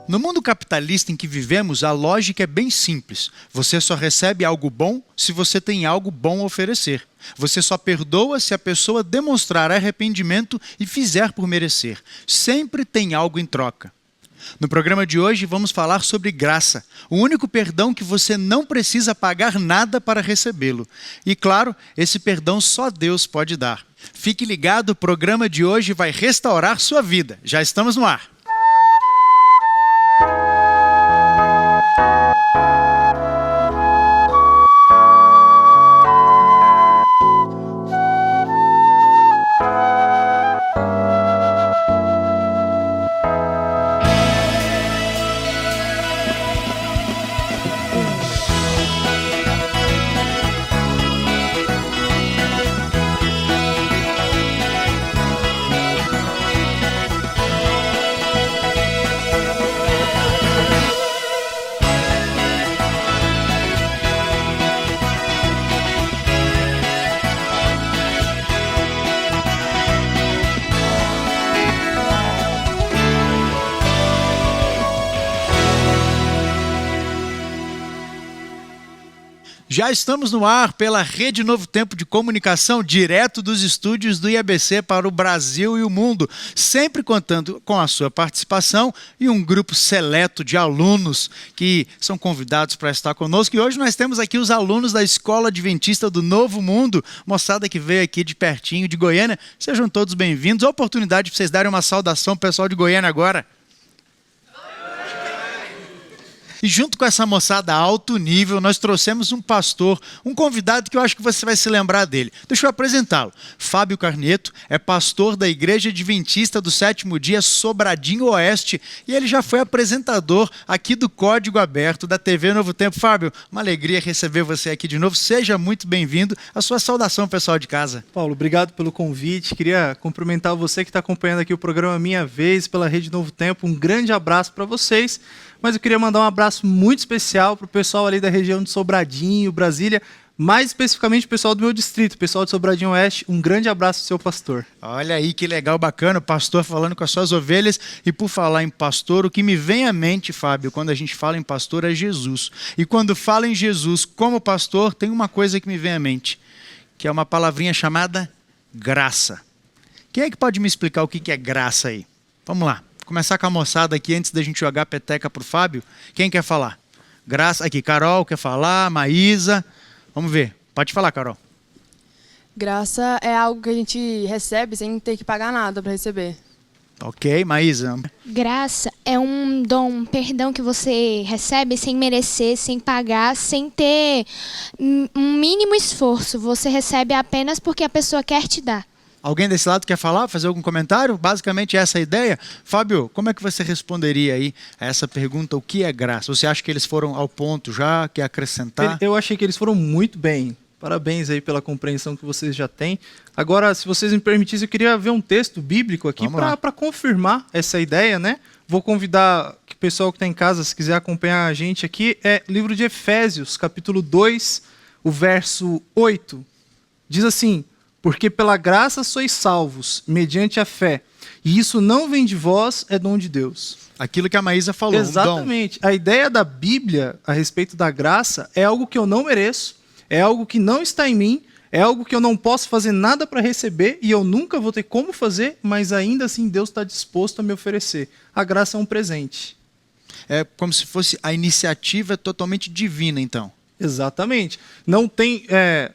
No mundo capitalista em que vivemos, a lógica é bem simples. Você só recebe algo bom se você tem algo bom a oferecer. Você só perdoa se a pessoa demonstrar arrependimento e fizer por merecer. Sempre tem algo em troca. No programa de hoje vamos falar sobre graça, o único perdão que você não precisa pagar nada para recebê-lo. E claro, esse perdão só Deus pode dar. Fique ligado, o programa de hoje vai restaurar sua vida. Já estamos no ar. Já estamos no ar pela Rede Novo Tempo de Comunicação, direto dos estúdios do IABC para o Brasil e o mundo, sempre contando com a sua participação e um grupo seleto de alunos que são convidados para estar conosco. E hoje nós temos aqui os alunos da Escola Adventista do Novo Mundo, moçada que veio aqui de pertinho, de Goiânia. Sejam todos bem-vindos. A oportunidade para vocês darem uma saudação ao pessoal de Goiânia agora. E junto com essa moçada alto nível, nós trouxemos um pastor, um convidado que eu acho que você vai se lembrar dele. Deixa eu apresentá-lo. Fábio Carneto é pastor da Igreja Adventista do Sétimo Dia Sobradinho Oeste e ele já foi apresentador aqui do Código Aberto da TV Novo Tempo. Fábio, uma alegria receber você aqui de novo. Seja muito bem-vindo. A sua saudação, pessoal de casa. Paulo, obrigado pelo convite. Queria cumprimentar você que está acompanhando aqui o programa Minha Vez pela Rede Novo Tempo. Um grande abraço para vocês. Mas eu queria mandar um abraço muito especial para o pessoal ali da região de Sobradinho, Brasília, mais especificamente o pessoal do meu distrito, o pessoal de Sobradinho Oeste. Um grande abraço ao seu pastor. Olha aí que legal, bacana, o pastor falando com as suas ovelhas. E por falar em pastor, o que me vem à mente, Fábio, quando a gente fala em pastor é Jesus. E quando fala em Jesus como pastor, tem uma coisa que me vem à mente, que é uma palavrinha chamada graça. Quem é que pode me explicar o que é graça aí? Vamos lá. Começar com a moçada aqui antes da gente jogar a peteca para o Fábio. Quem quer falar? Graça, aqui, Carol quer falar, Maísa. Vamos ver. Pode falar, Carol. Graça é algo que a gente recebe sem ter que pagar nada para receber. Ok, Maísa. Graça é um dom, um perdão que você recebe sem merecer, sem pagar, sem ter um mínimo esforço. Você recebe apenas porque a pessoa quer te dar. Alguém desse lado quer falar, fazer algum comentário? Basicamente essa é a ideia. Fábio, como é que você responderia aí a essa pergunta, o que é graça? Você acha que eles foram ao ponto já, quer acrescentar? Eu achei que eles foram muito bem. Parabéns aí pela compreensão que vocês já têm. Agora, se vocês me permitissem, eu queria ver um texto bíblico aqui para confirmar essa ideia, né? Vou convidar o pessoal que está em casa, se quiser acompanhar a gente aqui, é livro de Efésios, capítulo 2, o verso 8. Diz assim: porque pela graça sois salvos, mediante a fé. E isso não vem de vós, é dom de Deus. Aquilo que a Maísa falou. Exatamente. A ideia da Bíblia a respeito da graça é algo que eu não mereço, é algo que não está em mim, é algo que eu não posso fazer nada para receber e eu nunca vou ter como fazer, mas ainda assim Deus está disposto a me oferecer. A graça é um presente. É como se fosse a iniciativa totalmente divina, então. Exatamente. Não tem,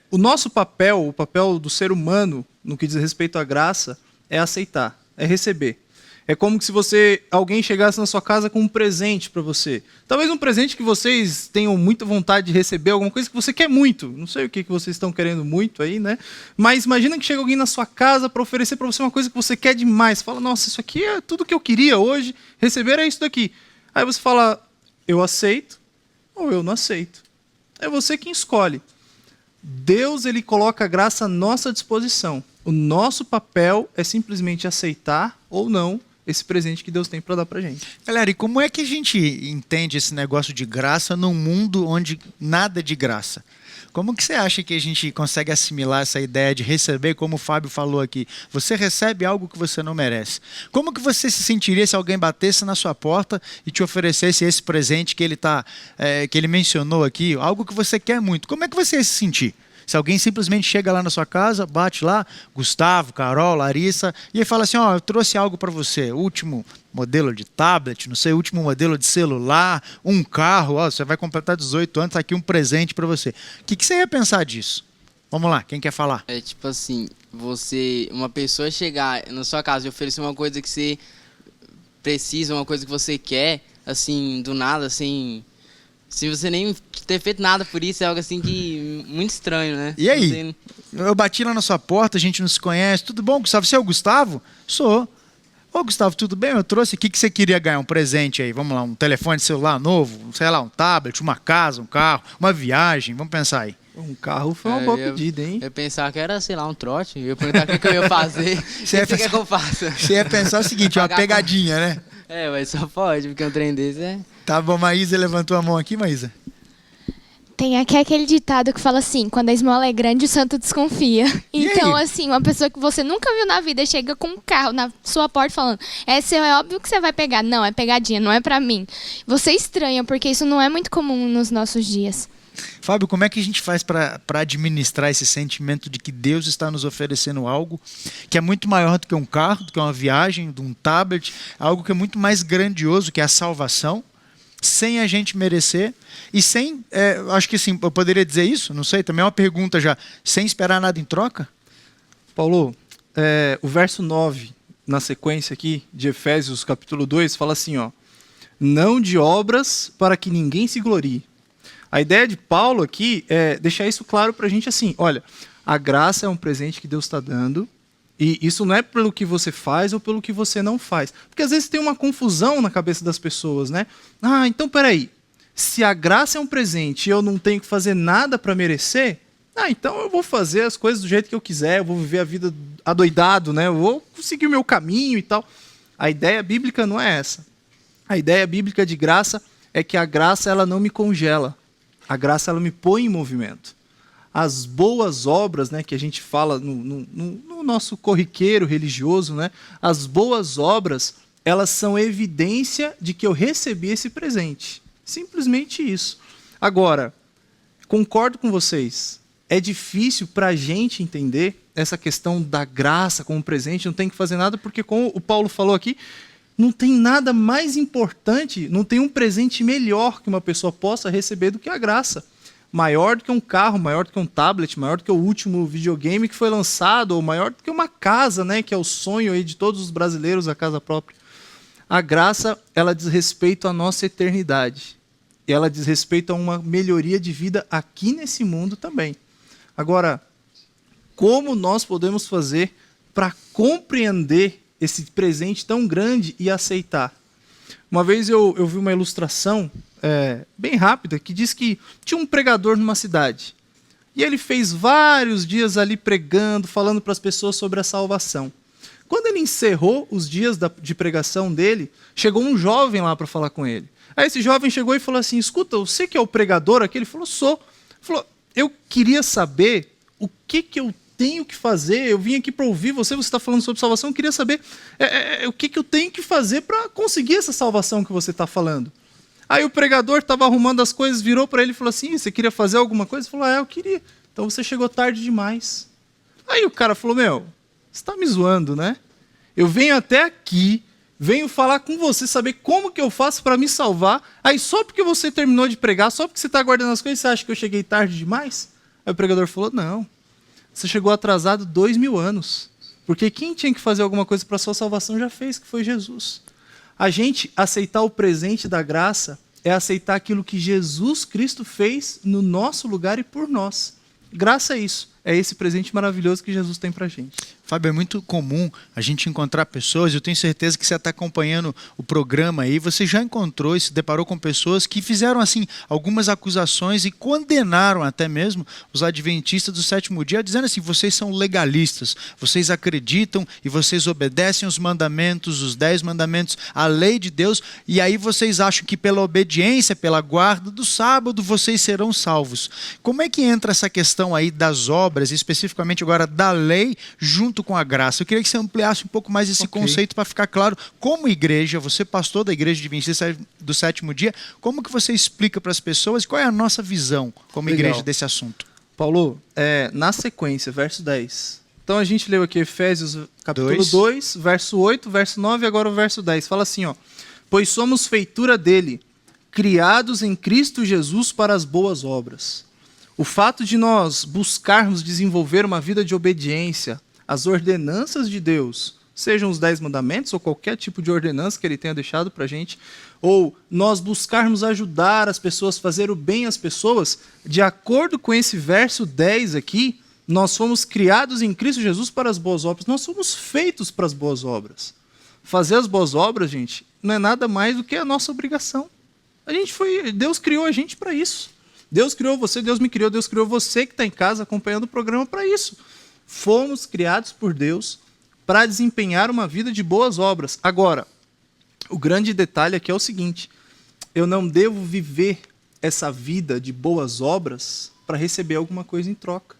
o nosso papel, o papel do ser humano, no que diz respeito à graça, é aceitar, é receber. É como se alguém chegasse na sua casa com um presente para você. Talvez um presente que vocês tenham muita vontade de receber, alguma coisa que você quer muito. Não sei o que vocês estão querendo muito aí, né? Mas imagina que chega alguém na sua casa para oferecer para você uma coisa que você quer demais. Fala, nossa, isso aqui é tudo que eu queria hoje. Receber é isso daqui. Aí você fala, eu aceito ou eu não aceito. É você quem escolhe. Deus, ele coloca a graça à nossa disposição. O nosso papel é simplesmente aceitar ou não esse presente que Deus tem para dar pra gente. Galera, e como é que a gente entende esse negócio de graça num mundo onde nada é de graça? Como que você acha que a gente consegue assimilar essa ideia de receber, como o Fábio falou aqui? Você recebe algo que você não merece. Como que você se sentiria se alguém batesse na sua porta e te oferecesse esse presente que ele mencionou aqui, algo que você quer muito? Como é que você ia se sentir? Se alguém simplesmente chega lá na sua casa, bate lá, Gustavo, Carol, Larissa, e aí fala assim, ó, eu trouxe algo para você, último modelo de tablet, não sei, último modelo de celular, um carro, ó, você vai completar 18 anos, tá aqui um presente para você. O que você ia pensar disso? Vamos lá, quem quer falar? É tipo assim, uma pessoa chegar na sua casa e oferecer uma coisa que você precisa, uma coisa que você quer, assim, do nada, assim... Se você nem ter feito nada por isso, é algo assim que muito estranho, né? E aí? Eu bati lá na sua porta, a gente não se conhece. Tudo bom, Gustavo? Você é o Gustavo? Sou. Ô, Gustavo, tudo bem? Eu trouxe. O que você queria ganhar? Um presente aí? Vamos lá, um telefone celular novo? Sei lá, um tablet, uma casa, um carro, uma viagem. Vamos pensar aí. Um carro foi uma boa pedida, hein? Eu pensava que era, sei lá, um trote. Eu ia perguntar o que eu ia fazer. O que você quer que eu faça? Você ia pensar o seguinte, uma pegadinha, né? É, mas só pode, porque um trem desse é... Tá bom, Maísa levantou a mão aqui, Maísa. Tem aqui aquele ditado que fala assim, quando a esmola é grande, o santo desconfia. E Então, aí? assim, uma pessoa que você nunca viu na vida chega com um carro na sua porta falando, é óbvio que você vai pegar. Não, é pegadinha, não é pra mim. Você estranha, porque isso não é muito comum nos nossos dias. Fábio, como é que a gente faz para administrar esse sentimento de que Deus está nos oferecendo algo que é muito maior do que um carro, do que uma viagem, de um tablet, algo que é muito mais grandioso, que é a salvação, sem a gente merecer e sem, acho que sim, eu poderia dizer isso, não sei, também é uma pergunta já, sem esperar nada em troca? Paulo, o verso 9, na sequência aqui, de Efésios capítulo 2, fala assim, ó, não de obras para que ninguém se glorie. A ideia de Paulo aqui é deixar isso claro para a gente assim, olha, a graça é um presente que Deus está dando, e isso não é pelo que você faz ou pelo que você não faz. Porque às vezes tem uma confusão na cabeça das pessoas, né? Ah, então peraí, se a graça é um presente e eu não tenho que fazer nada para merecer, então eu vou fazer as coisas do jeito que eu quiser, eu vou viver a vida adoidado, né? Eu vou seguir o meu caminho e tal. A ideia bíblica não é essa. A ideia bíblica de graça é que a graça ela não me congela. A graça ela me põe em movimento. As boas obras, né, que a gente fala no nosso corriqueiro religioso, né, as boas obras, elas são evidência de que eu recebi esse presente. Simplesmente isso. Agora, concordo com vocês, é difícil para a gente entender essa questão da graça como presente, não tem que fazer nada, porque como o Paulo falou aqui, não tem nada mais importante, não tem um presente melhor que uma pessoa possa receber do que a graça. Maior do que um carro, maior do que um tablet, maior do que o último videogame que foi lançado, ou maior do que uma casa, né, que é o sonho aí de todos os brasileiros, a casa própria. A graça, ela diz respeito à nossa eternidade. E ela diz respeito a uma melhoria de vida aqui nesse mundo também. Agora, como nós podemos fazer para compreender esse presente tão grande e aceitar? Uma vez eu vi uma ilustração bem rápida que diz que tinha um pregador numa cidade. E ele fez vários dias ali pregando, falando para as pessoas sobre a salvação. Quando ele encerrou os dias de pregação dele, chegou um jovem lá para falar com ele. Aí esse jovem chegou e falou assim, escuta, você que é o pregador aqui? Ele falou, sou. Ele falou, eu queria saber o que eu tenho que fazer, eu vim aqui para ouvir você está falando sobre salvação, eu queria saber o que eu tenho que fazer para conseguir essa salvação que você está falando. Aí o pregador estava arrumando as coisas, virou para ele e falou assim, você queria fazer alguma coisa? Ele falou, eu queria. Então você chegou tarde demais. Aí o cara falou, você está me zoando, né? Eu venho até aqui, venho falar com você, saber como que eu faço para me salvar, aí só porque você terminou de pregar, só porque você está guardando as coisas, você acha que eu cheguei tarde demais? Aí o pregador falou, não, você chegou atrasado 2000 anos, porque quem tinha que fazer alguma coisa para a sua salvação já fez, que foi Jesus. A gente aceitar o presente da graça é aceitar aquilo que Jesus Cristo fez no nosso lugar e por nós. Graça é isso, é esse presente maravilhoso que Jesus tem pra gente. Fábio, é muito comum a gente encontrar pessoas, eu tenho certeza que você está acompanhando o programa aí, você já encontrou e se deparou com pessoas que fizeram assim algumas acusações e condenaram até mesmo os adventistas do sétimo dia, dizendo assim, vocês são legalistas, vocês acreditam e vocês obedecem os mandamentos, os 10 mandamentos, a lei de Deus, e aí vocês acham que pela obediência, pela guarda do sábado, vocês serão salvos. Como é que entra essa questão aí das obras, especificamente agora da lei, junto com a graça? Eu queria que você ampliasse um pouco mais esse conceito para ficar claro, como igreja, você pastor da igreja adventista do sétimo dia, como que você explica para as pessoas qual é a nossa visão como igreja desse assunto? Paulo, na sequência, verso 10. Então a gente leu aqui Efésios capítulo 2, verso 8, verso 9 e agora o verso 10. Fala assim, ó: pois somos feitura dele, criados em Cristo Jesus para as boas obras. O fato de nós buscarmos desenvolver uma vida de obediência às ordenanças de Deus, sejam os 10 mandamentos ou qualquer tipo de ordenança que ele tenha deixado para a gente, ou nós buscarmos ajudar as pessoas, fazer o bem às pessoas, de acordo com esse verso 10 aqui, nós fomos criados em Cristo Jesus para as boas obras. Nós somos feitos para as boas obras. Fazer as boas obras, gente, não é nada mais do que a nossa obrigação. Deus criou a gente para isso. Deus criou você, Deus me criou, Deus criou você que está em casa acompanhando o programa para isso. Fomos criados por Deus para desempenhar uma vida de boas obras. Agora, o grande detalhe aqui é o seguinte: eu não devo viver essa vida de boas obras para receber alguma coisa em troca.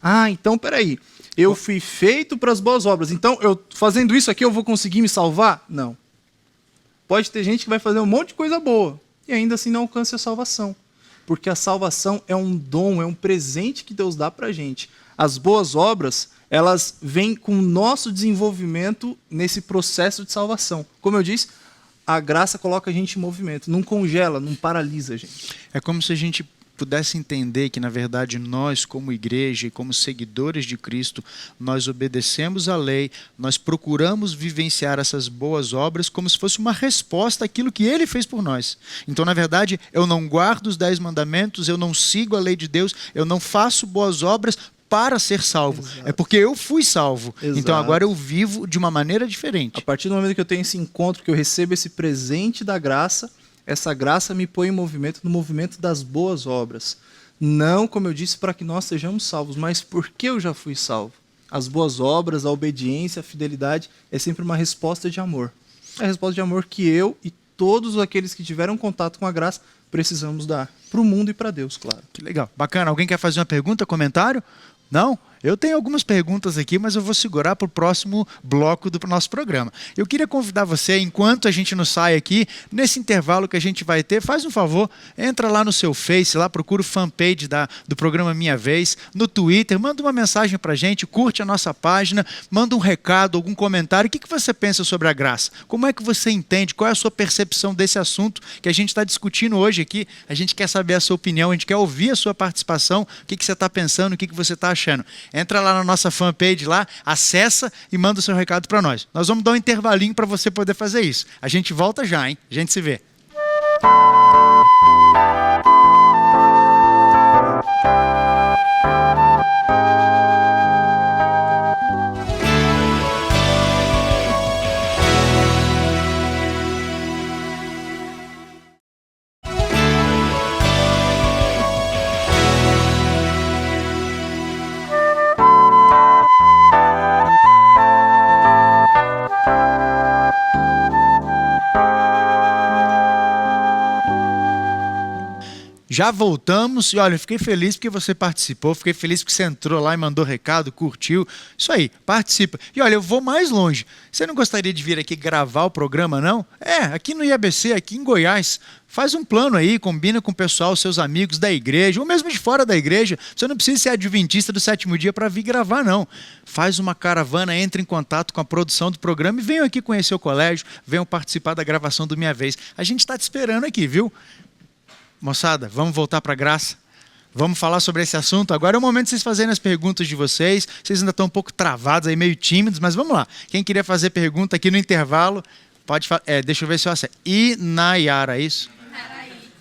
Ah, então peraí, eu fui feito para as boas obras, então eu fazendo isso aqui eu vou conseguir me salvar? Não. Pode ter gente que vai fazer um monte de coisa boa e ainda assim não alcança a salvação. Porque a salvação é um dom, é um presente que Deus dá para a gente. As boas obras, elas vêm com o nosso desenvolvimento nesse processo de salvação. Como eu disse, a graça coloca a gente em movimento, não congela, não paralisa a gente. É como se a gente pudesse entender que, na verdade, nós, como igreja e como seguidores de Cristo, nós obedecemos a lei, nós procuramos vivenciar essas boas obras como se fosse uma resposta àquilo que Ele fez por nós. Então, na verdade, eu não guardo os 10 mandamentos, eu não sigo a lei de Deus, eu não faço boas obras para ser salvo. Exato. É porque eu fui salvo. Exato. Então agora eu vivo de uma maneira diferente. A partir do momento que eu tenho esse encontro, que eu recebo esse presente da graça, essa graça me põe em movimento, no movimento das boas obras. Não, como eu disse, para que nós sejamos salvos, mas porque eu já fui salvo. As boas obras, a obediência, a fidelidade é sempre uma resposta de amor. É a resposta de amor que eu e todos aqueles que tiveram contato com a graça precisamos dar para o mundo e para Deus, claro. Que legal. Bacana. Alguém quer fazer uma pergunta, comentário? Não? Eu tenho algumas perguntas aqui, mas eu vou segurar para o próximo bloco do nosso programa. Eu queria convidar você, enquanto a gente não sai aqui, nesse intervalo que a gente vai ter, faz um favor, entra lá no seu Face, lá procura o fanpage do programa Minha Vez, no Twitter, manda uma mensagem para a gente, curte a nossa página, manda um recado, algum comentário. O que você pensa sobre a graça? Como é que você entende? Qual é a sua percepção desse assunto que a gente está discutindo hoje aqui? A gente quer saber a sua opinião, a gente quer ouvir a sua participação, o que você está pensando, o que você está achando. Entra lá na nossa fanpage lá, acessa e manda o seu recado para nós. Nós vamos dar um intervalinho para você poder fazer isso. A gente volta já, hein? A gente se vê. Já voltamos e olha, eu fiquei feliz porque você participou, fiquei feliz porque você entrou lá e mandou recado, curtiu. Isso aí, participa. E olha, eu vou mais longe. Você não gostaria de vir aqui gravar o programa, não? Aqui no IABC, aqui em Goiás. Faz um plano aí, combina com o pessoal, seus amigos da igreja, ou mesmo de fora da igreja. Você não precisa ser adventista do sétimo dia para vir gravar, não. Faz uma caravana, entre em contato com a produção do programa e venham aqui conhecer o colégio, venham participar da gravação do Minha Vez. A gente está te esperando aqui, viu? Moçada, vamos voltar para a graça? Vamos falar sobre esse assunto? Agora é o momento de vocês fazerem as perguntas de vocês. Vocês ainda estão um pouco travados, aí, meio tímidos, mas vamos lá. Quem queria fazer pergunta aqui no intervalo, pode falar. Deixa eu ver se eu acerto. Inayara, é isso?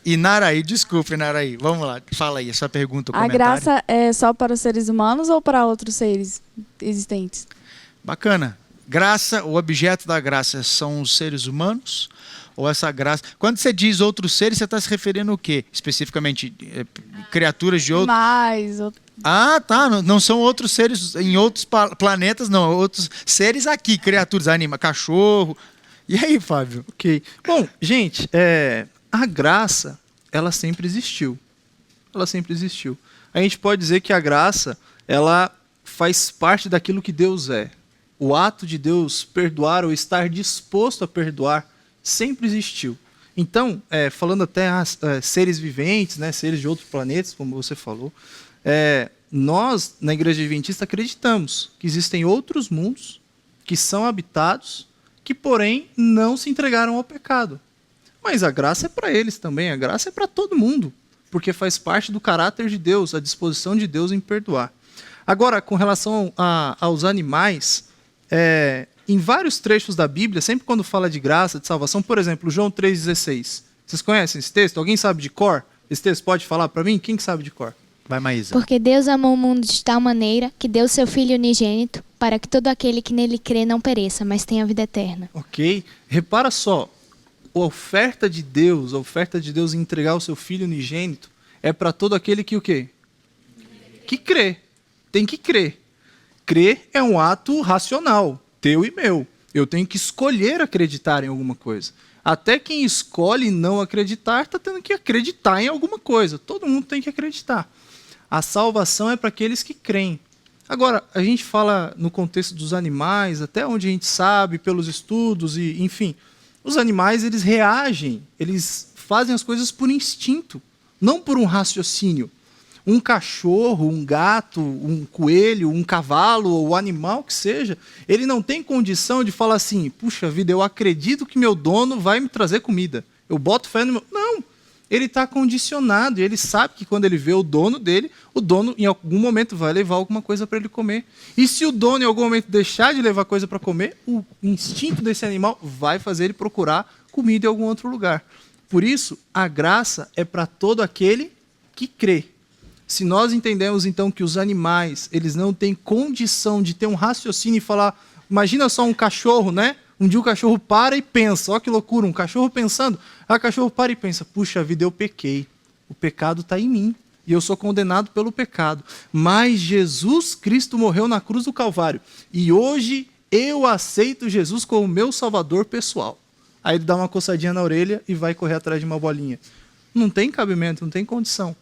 E Naraí, desculpe, Naraí. Vamos lá, fala aí, essa pergunta, A comentário. graça é só para os seres humanos ou para outros seres existentes? Bacana. Graça, o objeto da graça são os seres humanos? Ou essa graça... Quando você diz outros seres, você está se referindo ao quê? Especificamente, criaturas de outros... Mas, Ah, tá. Não são outros seres em outros planetas, não. Outros seres aqui, criaturas, cachorro. E aí, Fábio? Ok. Bom, gente, a graça, ela sempre existiu. Ela sempre existiu. A gente pode dizer que a graça, ela faz parte daquilo que Deus é. O ato de Deus perdoar ou estar disposto a perdoar sempre existiu. Então, falando até seres viventes, né, seres de outros planetas, como você falou, nós, na Igreja Adventista, acreditamos que existem outros mundos que são habitados, que, porém, não se entregaram ao pecado. Mas a graça é para eles também, a graça é para todo mundo, porque faz parte do caráter de Deus, a disposição de Deus em perdoar. Agora, com relação aos animais, em vários trechos da Bíblia, sempre quando fala de graça, de salvação, por exemplo, João 3,16. Vocês conhecem esse texto? Alguém sabe de cor? Esse texto pode falar para mim? Quem que sabe de cor? Vai, Maísa. Porque Deus amou o mundo de tal maneira que deu seu Filho unigênito para que todo aquele que nele crê não pereça, mas tenha vida eterna. Ok. Repara só, a oferta de Deus em entregar o seu Filho unigênito é para todo aquele que o quê? Que crê. Tem que crer. Crer é um ato racional, teu e meu. Eu tenho que escolher acreditar em alguma coisa. Até quem escolhe não acreditar está tendo que acreditar em alguma coisa. Todo mundo tem que acreditar. A salvação é para aqueles que creem. Agora, a gente fala no contexto dos animais, até onde a gente sabe, pelos estudos, e enfim, os animais eles reagem, eles fazem as coisas por instinto, não por um raciocínio. Um cachorro, um gato, um coelho, um cavalo, ou o animal que seja, ele não tem condição de falar assim, puxa vida, eu acredito que meu dono vai me trazer comida. Eu boto fé no meu... Não! Ele está condicionado e ele sabe que quando ele vê o dono dele, o dono em algum momento vai levar alguma coisa para ele comer. E se o dono em algum momento deixar de levar coisa para comer, o instinto desse animal vai fazer ele procurar comida em algum outro lugar. Por isso, a graça é para todo aquele que crê. Se nós entendemos então que os animais, eles não têm condição de ter um raciocínio e falar, imagina só um cachorro, né? Um dia o cachorro para e pensa, ó que loucura, um cachorro pensando, o cachorro para e pensa, puxa vida, eu pequei, o pecado está em mim e eu sou condenado pelo pecado, mas Jesus Cristo morreu na cruz do Calvário e hoje eu aceito Jesus como meu salvador pessoal. Aí ele dá uma coçadinha na orelha e vai correr atrás de uma bolinha. Não tem cabimento, não tem condição.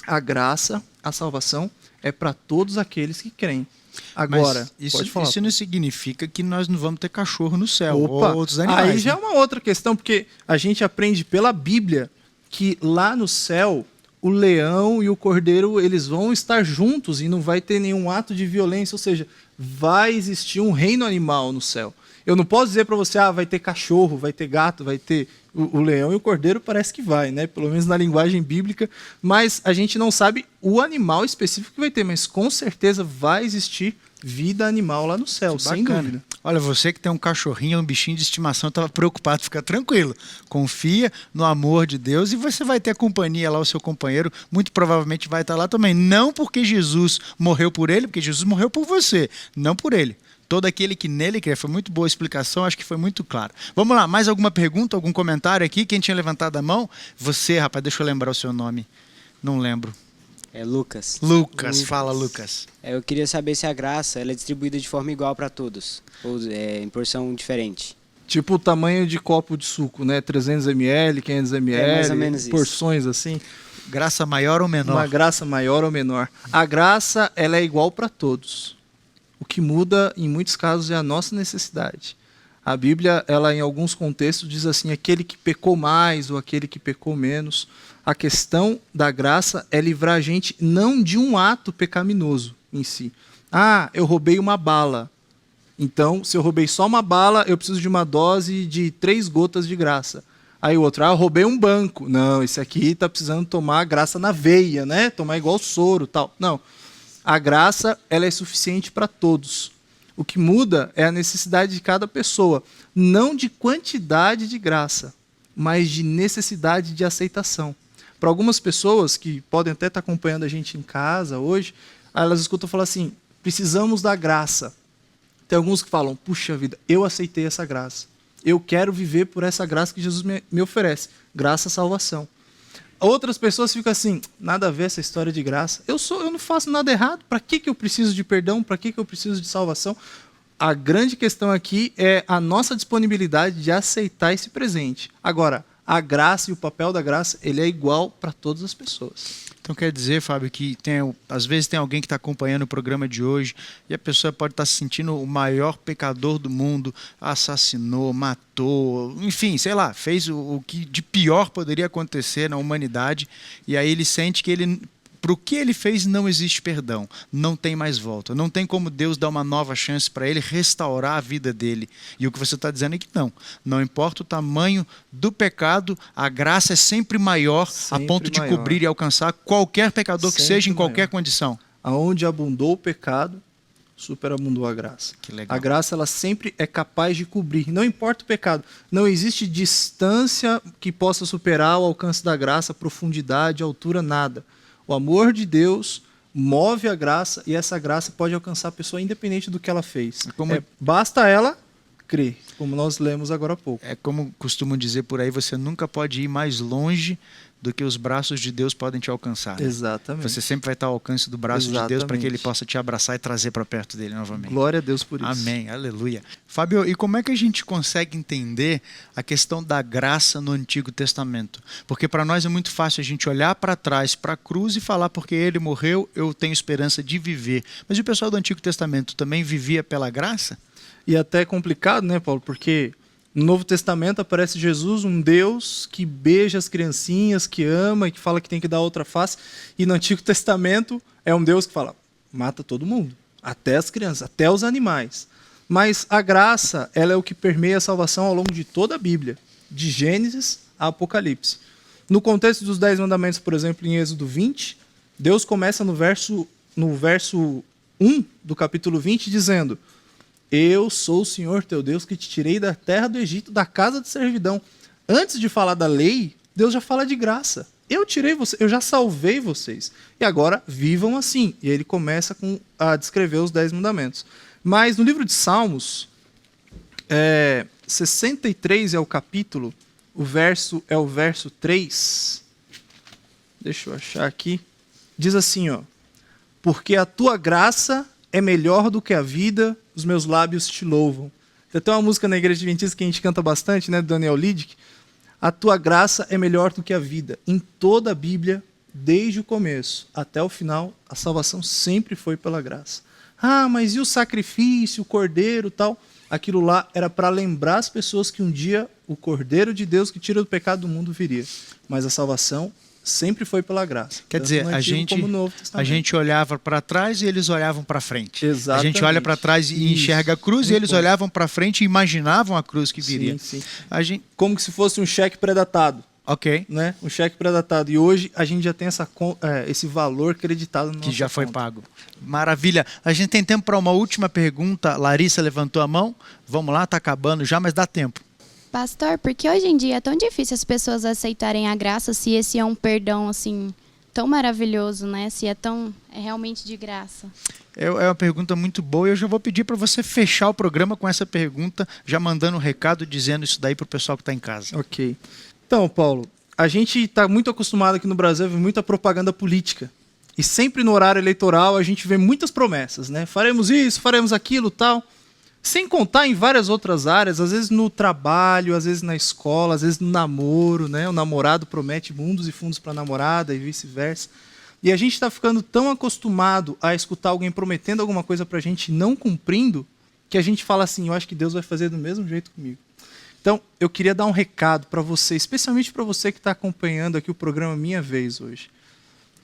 A graça, a salvação é para todos aqueles que creem. Agora, mas pode falar. isso não significa que nós não vamos ter cachorro no céu. Opa, ou outros animais. aí já é uma outra questão, porque a gente aprende pela Bíblia que lá no céu o leão e o cordeiro eles vão estar juntos e não vai ter nenhum ato de violência, ou seja, vai existir um reino animal no céu. Eu não posso dizer para você, vai ter cachorro, vai ter gato, vai ter o leão e o cordeiro, parece que vai, né? Pelo menos na linguagem bíblica, mas a gente não sabe o animal específico que vai ter, mas com certeza vai existir vida animal lá no céu, sem dúvida. Olha, você que tem um cachorrinho, um bichinho de estimação, estava preocupado, fica tranquilo. Confia no amor de Deus e você vai ter a companhia lá, o seu companheiro, muito provavelmente vai estar lá também. Não porque Jesus morreu por ele, porque Jesus morreu por você, não por ele. Todo aquele que nele crê. Foi muito boa a explicação, acho que foi muito claro. Vamos lá, mais alguma pergunta, algum comentário aqui? Quem tinha levantado a mão? Você, rapaz, deixa eu lembrar o seu nome. Não lembro. É Lucas. Lucas, fala Lucas. Eu queria saber se a graça ela é distribuída de forma igual para todos, ou em porção diferente. Tipo o tamanho de copo de suco, né? 300 ml, 500 ml, mais ou menos porções assim. Graça maior ou menor? Uma graça maior ou menor. A graça, ela é igual para todos. O que muda, em muitos casos, é a nossa necessidade. A Bíblia, ela em alguns contextos, diz assim, aquele que pecou mais ou aquele que pecou menos. A questão da graça é livrar a gente não de um ato pecaminoso em si. Eu roubei uma bala. Então, se eu roubei só uma bala, eu preciso de uma dose de 3 gotas de graça. Aí o outro, eu roubei um banco. Não, esse aqui está precisando tomar graça na veia, né? Tomar igual soro, tal. Não. A graça, ela é suficiente para todos. O que muda é a necessidade de cada pessoa, não de quantidade de graça, mas de necessidade de aceitação. Para algumas pessoas que podem até estar acompanhando a gente em casa hoje, elas escutam falar assim, precisamos da graça. Tem alguns que falam, puxa vida, eu aceitei essa graça. Eu quero viver por essa graça que Jesus me oferece. Graça, salvação. Outras pessoas ficam assim, nada a ver essa história de graça. Eu não faço nada errado. Para que eu preciso de perdão? Para que eu preciso de salvação? A grande questão aqui é a nossa disponibilidade de aceitar esse presente. Agora, a graça e o papel da graça, ele é igual para todas as pessoas. Então quer dizer, Fábio, que às vezes tem alguém que está acompanhando o programa de hoje e a pessoa pode estar se sentindo o maior pecador do mundo, assassinou, matou, enfim, sei lá, fez o que de pior poderia acontecer na humanidade, e aí ele sente que para o que ele fez não existe perdão, não tem mais volta, não tem como Deus dar uma nova chance para ele restaurar a vida dele. E o que você está dizendo é que não importa o tamanho do pecado, a graça é sempre maior, sempre a ponto de maior. cobrir e alcançar qualquer pecador que Sempre seja, em qualquer maior. condição. Aonde abundou o pecado, superabundou a graça. Que legal. A graça, ela sempre é capaz de cobrir, não importa o pecado. Não existe distância que possa superar o alcance da graça, profundidade, altura, nada. O amor de Deus move a graça e essa graça pode alcançar a pessoa independente do que ela fez. Basta ela crer, como nós lemos agora há pouco. É como costumam dizer por aí, você nunca pode ir mais longe do que os braços de Deus podem te alcançar. Né? Exatamente. Você sempre vai estar ao alcance do braço de Deus para que ele possa te abraçar e trazer para perto dele novamente. Glória a Deus por isso. Amém, aleluia. Fábio, e como é que a gente consegue entender a questão da graça no Antigo Testamento? Porque para nós é muito fácil a gente olhar para trás, para a cruz e falar, porque ele morreu, eu tenho esperança de viver. Mas o pessoal do Antigo Testamento também vivia pela graça? E até é complicado, né, Paulo? Porque no Novo Testamento aparece Jesus, um Deus que beija as criancinhas, que ama e que fala que tem que dar outra face. E no Antigo Testamento é um Deus que fala, mata todo mundo, até as crianças, até os animais. Mas a graça, ela é o que permeia a salvação ao longo de toda a Bíblia, de Gênesis a Apocalipse. No contexto dos 10 mandamentos, por exemplo, em Êxodo 20, Deus começa no verso 1 do capítulo 20, dizendo: eu sou o Senhor teu Deus que te tirei da terra do Egito, da casa de servidão. Antes de falar da lei, Deus já fala de graça. Eu tirei vocês, eu já salvei vocês. E agora vivam assim. E ele começa a descrever os 10 mandamentos. Mas no livro de Salmos, 63 é o capítulo, o verso 3. Deixa eu achar aqui. Diz assim, ó: porque a tua graça é melhor do que a vida, os meus lábios te louvam. Tem até uma música na Igreja Adventista que a gente canta bastante, né, do Daniel Lidick. A tua graça é melhor do que a vida. Em toda a Bíblia, desde o começo até o final, a salvação sempre foi pela graça. Ah, mas e o sacrifício, o cordeiro, tal? Aquilo lá era para lembrar as pessoas que um dia o Cordeiro de Deus que tira do pecado do mundo viria. Mas a salvação sempre foi pela graça. Quer dizer, a gente olhava para trás e eles olhavam para frente. Exatamente. A gente olha para trás e enxerga a cruz, e eles olhavam para frente e imaginavam a cruz que viria. Sim, sim. Como se fosse um cheque pré-datado. Ok. Né? Um cheque pré-datado. E hoje a gente já tem esse valor creditado no nosso que já foi pago. Maravilha. A gente tem tempo para uma última pergunta. Larissa levantou a mão. Vamos lá, está acabando já, mas dá tempo. Pastor, por que hoje em dia é tão difícil as pessoas aceitarem a graça se esse é um perdão assim tão maravilhoso, né? Se é realmente de graça? É uma pergunta muito boa e eu já vou pedir para você fechar o programa com essa pergunta, já mandando um recado dizendo isso daí para o pessoal que está em casa. Ok. Então, Paulo, a gente está muito acostumado aqui no Brasil a ver muita propaganda política. E sempre no horário eleitoral a gente vê muitas promessas, né? Faremos isso, faremos aquilo, tal. Sem contar em várias outras áreas, às vezes no trabalho, às vezes na escola, às vezes no namoro, né? O namorado promete mundos e fundos para a namorada e vice-versa. E a gente está ficando tão acostumado a escutar alguém prometendo alguma coisa para a gente e não cumprindo, que a gente fala assim, eu acho que Deus vai fazer do mesmo jeito comigo. Então, eu queria dar um recado para você, especialmente para você que está acompanhando aqui o programa Minha Vez hoje.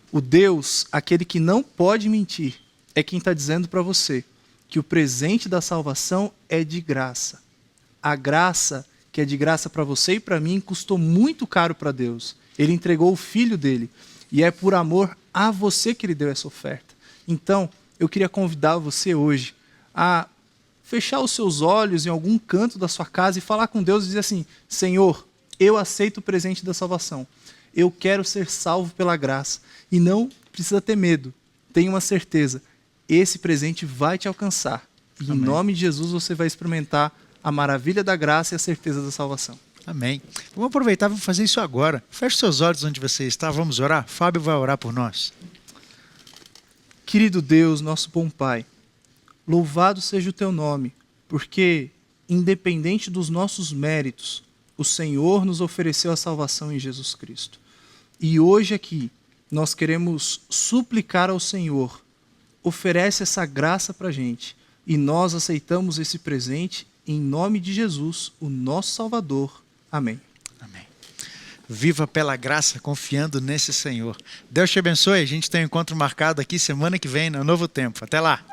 O Deus, aquele que não pode mentir, é quem está dizendo para você que o presente da salvação é de graça. A graça, que é de graça para você e para mim, custou muito caro para Deus. Ele entregou o Filho dele. E é por amor a você que ele deu essa oferta. Então, eu queria convidar você hoje a fechar os seus olhos em algum canto da sua casa e falar com Deus e dizer assim: Senhor, eu aceito o presente da salvação. Eu quero ser salvo pela graça. E não precisa ter medo. Tenha uma certeza. Esse presente vai te alcançar. E em nome de Jesus você vai experimentar a maravilha da graça e a certeza da salvação. Amém. Vamos aproveitar, vamos fazer isso agora. Feche seus olhos onde você está, vamos orar. Fábio vai orar por nós. Querido Deus, nosso bom Pai, louvado seja o teu nome, porque, independente dos nossos méritos, o Senhor nos ofereceu a salvação em Jesus Cristo. E hoje aqui, nós queremos suplicar ao Senhor, oferece essa graça para a gente, e nós aceitamos esse presente em nome de Jesus, o nosso Salvador. Amém. Amém. Viva pela graça, confiando nesse Senhor. Deus te abençoe. A gente tem um encontro marcado aqui semana que vem, no Novo Tempo. Até lá.